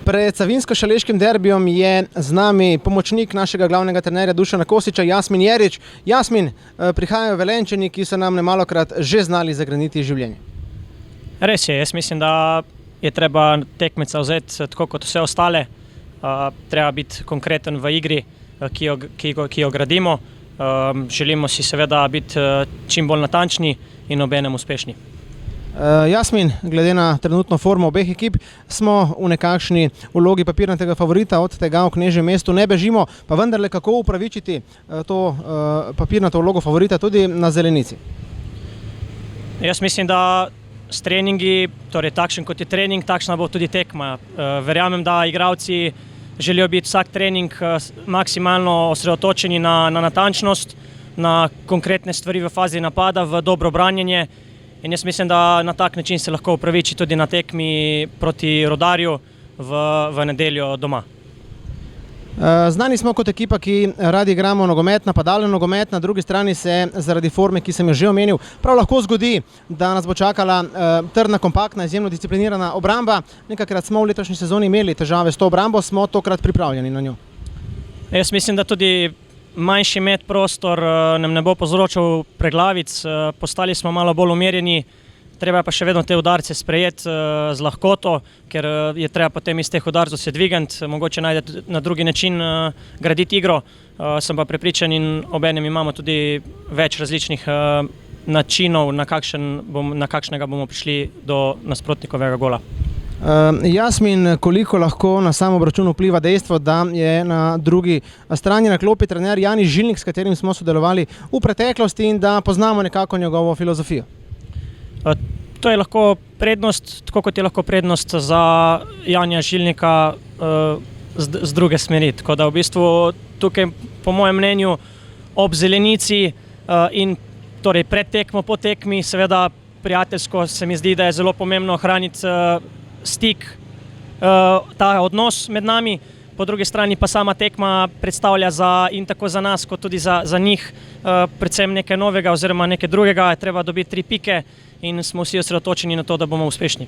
Pred savinjsko-šaleškim derbijem je z nami pomočnik našega glavnega trenerja Dušana Kosiča, Jasmin Jerič. Jasmin, prihajajo Velenjčani, ki so nam nemalokrat že znali zagreniti življenje. Res je, jaz mislim, da je treba tekmeca vzeti tako kot vse ostale. Treba biti konkreten v igri, ki jo gradimo. Želimo si seveda biti čim bolj natančni in obenem uspešni. Jasmin, glede na trenutno formo obeh ekip, smo v nekakšni vlogi papirnatega favorita, od tega v knežjem mestu ne bežimo, pa vendarle kako upravičiti to papirnato vlogo favorita tudi na zelenici? Jaz mislim, da s treningi, torej takšen kot je trening, takšna bo tudi tekma. Verjamem, da igralci želijo biti vsak trening maksimalno osredotočeni na natančnost, na konkretne stvari v fazi napada, v dobro branjenje. In jaz mislim, da na tak način se lahko upraviči tudi na tekmi proti Rudarju v nedeljo doma. Znani smo kot ekipa, ki radi igramo nogomet, napadalen nogomet, na drugi strani se zaradi forme, ki sem jo že omenil, prav lahko zgodi, da nas bo čakala trdna, kompaktna, izjemno disciplinirana obramba. Nekajkrat smo v letošnji sezoni imeli težave s to obrambo, smo tokrat pripravljeni na njo. Jaz mislim, da tudi manjši medprostor nam ne bo povzročal preglavic, postali smo malo bolj umirjeni, treba pa še vedno te udarce sprejeti z lahkoto, ker je treba potem iz teh udarcev se dvigati, mogoče najti na drugi način graditi igro. Sem pa prepričan in obenem imamo tudi več različnih načinov, na kakšnega bomo prišli do nasprotnikovega gola. Jasmin, koliko lahko na sam obračun vpliva dejstvo, da je na drugi strani na klopi trener Jani Žilnik, s katerim smo sodelovali v preteklosti in da poznamo nekako njegovo filozofijo? To je lahko prednost, tako kot je lahko prednost za Janja Žilnika z druge smeri. Tako da v bistvu tukaj, po mojem mnenju, ob zelenici in torej pred tekmo, po tekmi, seveda prijateljsko se mi zdi, da je zelo pomembno ohraniti stik, ta odnos med nami. Po drugi strani pa sama tekma predstavlja in tako za nas, kot tudi za njih predvsem nekaj novega oziroma nekaj drugega. Je treba dobiti 3 pike in smo vsi osredotočeni na to, da bomo uspešni.